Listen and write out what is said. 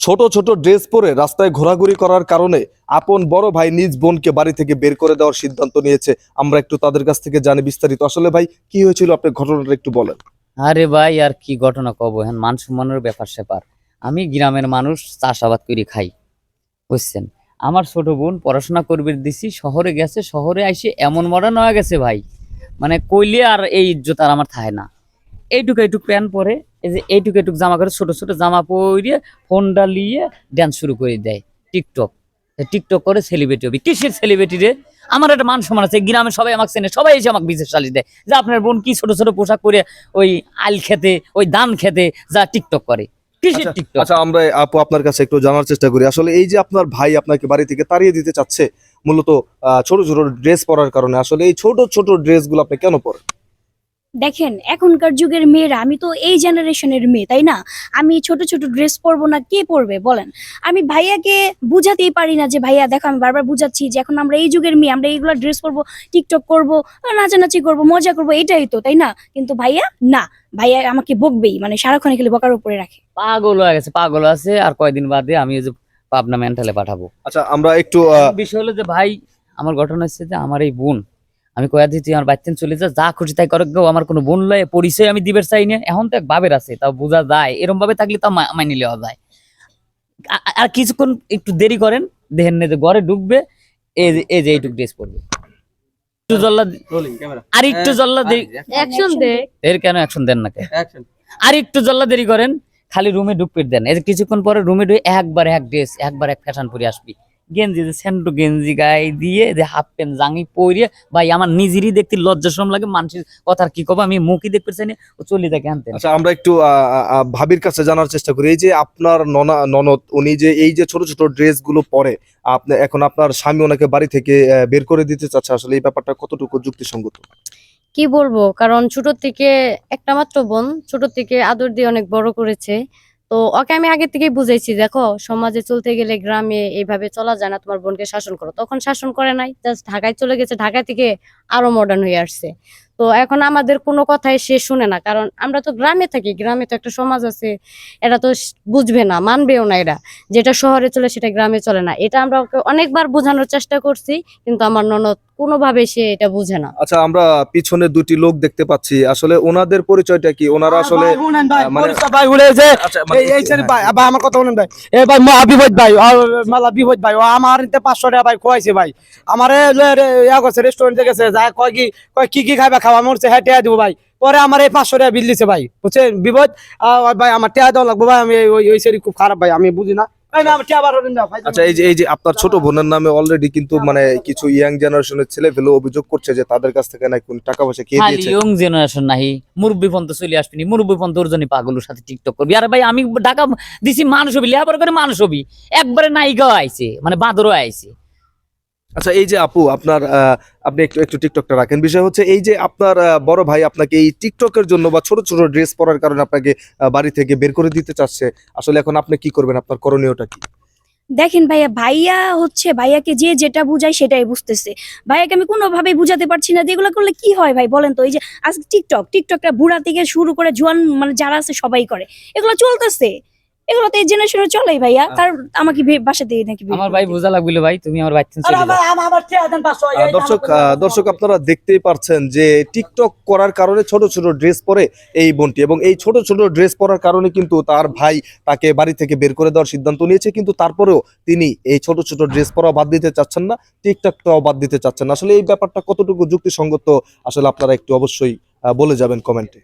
ছোট ছোট ড্রেস পরে রাস্তায় ঘোরাঘুরি করার কারণে আপন বড় ভাই নিজ বোনকে বাড়ি থেকে বের করে দেওয়ার সিদ্ধান্ত নিয়েছে। আমরা একটু তাদের কাছ থেকে জানি বিস্তারিত। আসলে ভাই কি হয়েছিল, আপনি ঘটনাটা একটু বলেন। আরে ভাই আর কি ঘটনা কব, হ্যাঁ মান সম্মানের ব্যাপার স্যাপার। আমি গ্রামের মানুষ, চাষাবাদ করে খাই, বুঝছেন। আমার ছোট বোন পড়াশোনা করবে দিছি, শহরে গেছে। শহরে আইসে এমন মডার্ন হয়ে গেছে ভাই, মানে কইলে আর এই ইজ্জত আর আমার থাকে না। এইটুকু এইটুক প্যান্ট পরে, এই যে এইটুকু এইটুক জামা করে, ছোট ছোট জামা পরে ফোনটা নিয়ে ড্যান্স শুরু করে দেয়। টিকটক টিকটক করে সেলিব্রিটি হবে। কিসের সেলিব্রিটি রে? আমার একটা মান সম্মান আছে, গ্রামে সবাই আমাকে চেনে, সবাই এসে আমাকে বিশেষ সালিশ দেয় যে আপনার বোন কি ছোট ছোট পোশাক পরে ওই আইল খেতে, ওই ধান খেতে যা টিকটক করে। কিসের টিকটক? আচ্ছা, আমরা আপু আপনার কাছে একটু জানার চেষ্টা করি। আসলে এই যে আপনার ভাই আপনাকে বাড়ি থেকে তাড়িয়ে দিতে চাচ্ছে মূলত ছোট ছোট ড্রেস পরার কারণে, আসলে এই ছোট ছোট ড্রেস গুলো আপনি কেন পরেন? দেখেন, এখনকার যুগের মেয়েরা, আমি তো এই জেনারেশনের মেয়ে, তাই না? আমি ছোট ছোট ড্রেস পরবো না, কে পরবে বলেন? আমি ভাইয়াকে বুঝাতেই পারি না যে ভাইয়া দেখো, আমি বারবার বুঝাচ্ছি যে এখন আমরা এই যুগের মেয়ে, আমরা এইগুলো ড্রেস পরবো, টিকটক করবো, নাচানাচি করবো, মজা করবো, এটাই তো, তাই না? কিন্তু ভাইয়া না, ভাইয়া আমাকে বকবেই, মানে সারাক্ষণ খালি বকার উপরে রাখে। পাগল হয়ে গেছে, পাগল আছে। আর কয়দিন বাদে আমি ওই যে পাবনা মেন্টালে পাঠাবো। আচ্ছা, আমরা একটু বিষয় হলো যে ভাই, আমার ঘটনা হচ্ছে যে আমার এই বোন, আমি কয়া দিই তুই আমার বাচ্চা চলে যা খুশি তাই করো গো, আমার কোনো বোন লয় পরিচয় আমি দিবের চাই না। এখন তো এক ভাবের আছে, তাও বোঝা যায়, এরকম ভাবে থাকলে তাও মাইনে নেওয়া যায়। আর কিছুক্ষণ একটু দেরি করেন, দেখেন না যে ঘরে ঢুকবে, এই যে এইটুক ড্রেস পরবে, একটু জল্লা, আর একটু জল্লা দেরি, অ্যাকশন দে। এর কেন অ্যাকশন দেন না? আর একটু জল্লা দেরি করেন, খালি রুমে ঢুকপিট দেন। এই যে কিছুক্ষণ পরে রুমে ঢুকে একবার এক ড্রেস, একবার এক ফ্যাশন পরে আসবি। গেঞ্জি, যে স্যান্ডো গেঞ্জি গায়ে দিয়ে, যে হাফ প্যান্ট জাঙ্গি পরে, ভাই আমার নিজেরই দেখতে লজ্জা শরম লাগে। মানুষের কথার কি কব, আমি মুখই দেখতে চাই না, ও চলে থাকে আনতে। আচ্ছা, আমরা একটু ভাবির কাছে জানার চেষ্টা করি। এই যে আপনার ননদ উনি যে এই যে ছোট ছোট ড্রেস গুলো পরে, আপনি এখন আপনার স্বামী ওনাকে বাড়ি থেকে বের করে দিতে চাচ্ছে, আসলে এই ব্যাপারটা কতটুকু যুক্তিসঙ্গত? কি বলবো, কারণ ছোট থেকে একটা মাত্র বোন, ছোট থেকে আদর দিয়ে অনেক বড় করেছে। তো ওকে আমি আগে থেকেই বুঝাইছি, দেখো সমাজে চলতে গেলে গ্রামে এইভাবে চলা যায় না, তোমার বোনকে শাসন করো। তখন শাসন করে নাই, জাস্ট ঢাকায় চলে গেছে, ঢাকা থেকে আরো মডার্ন হয়ে আসছে। তো এখন আমাদের কোনো কথাই সে শুনে না, কারণ আমরা তো গ্রামে থাকি, গ্রামে তো একটা সমাজ আছে, এটা তো বুঝবে না, মানবেও না। এরা যেটা শহরে চলে সেটা গ্রামে চলে না, এটা আমরা ওকে অনেকবার বোঝানোর চেষ্টা করছি, কিন্তু আমার ননদ কোনোভাবে সে এটা বুঝে না। আচ্ছা, আমরা পিছনে দুটি লোক দেখতে পাচ্ছি, আসলে ওনাদের পরিচয়টা কি? ওনারা আসলে আচ্ছা, ভাই আমার কথা বলেন ভাই। এ ভাই বিপদ ভাই, মালা বিপদ ভাই, ও আমার 500 টাকা ভাই খোয়াইছে ভাই। আমার রেস্টুরেন্টে গেছে, যা কয় কি কি খাইবা খাওয়া মরছে, হ্যাঁ টেয়া দিব ভাই। পরে আমার এই 500 টাকা বিল দিছে ভাই, বুঝছেন বিপদ। ভাই আমার টেয়া দেওয়া লাগবে ভাই, আমি ওই সেরি খুব খারাপ ভাই, আমি বুঝি না। আচ্ছা, এই যে আপনার ছোট বোনের নামে অলরেডি কিন্তু মানে কিছু ইয়াং জেনারেশনের ছেলে ফেলে অভিযোগ করছে যে তাদের কাছ থেকে নাকি কোন টাকা পয়সা খেয়ে খালি দিয়েছে। ইয়ং জেনারেশন নাহি, মুরব্বী পর্যন্ত চলে আসবিনি, মুরব্বী পর্যন্ত ওর জন্য পাগলের সাথে টিকটক করবি। আরে ভাই আমি ঢাকা দিছি মানুষ হবি, লেবার করে মানুষ হবি, একবারে নায়িকাও আইছে, মানে বাঁদরও আইছে। আচ্ছা, এই যে আপু আপনার আপনি একটু একটু টিকটকটা রাখেন। বিষয় হচ্ছে এই যে আপনার বড় ভাই আপনাকে এই টিকটকের জন্য বা ছোট ছোট ড্রেস পরার কারণে আপনাকে বাড়ি থেকে বের করে দিতে চাচ্ছে। আসলে এখন আপনি কি করবেন, আপনার করণীয়টা কি? দেখেন ভাইয়া, ভাইয়া হচ্ছে, ভাইয়াকে যে যেটা বুঝায় সেটাই বুঝতেছে। ভাইয়াকে আমি কোনোভাবেই বুঝাতে পারছি না যে এগুলো করলে কি হয় ভাই বলেন তো। এই যে আজকে টিকটকটা বুড়া থেকে শুরু করে জোয়ান, মানে যারা আছে সবাই করে, এগুলো চলতেছে। এগুলো তো এই জেনারেশনে চলেই ভাইয়া। তার আমাকে বাসা দিয়ে নাকি আমার ভাই বোঝা লাগবে ভাই, তুমি আমার বাচ্চা চলে যাও। দর্শক আপনারা দেখতেই পারছেন যে টিকটক করার কারণে ছোট ছোট ড্রেস পরে এই বোনটি, এবং এই ছোট ছোট ড্রেস পরার কারণে কিন্তু তার ভাই তাকে বাড়ি থেকে বের করে দেওয়ার সিদ্ধান্ত নিয়েছে। কিন্তু তারপরেও তিনি এই ছোট ছোট ড্রেস পরাও বাদ দিতে চাচ্ছেন না, টিকটকটাও বাদ দিতে চাচ্ছেন না। আসলে এই ব্যাপারটা কতটুকু যুক্তিসঙ্গত আসলে আপনারা একটু অবশ্যই বলে যাবেন কমেন্টে।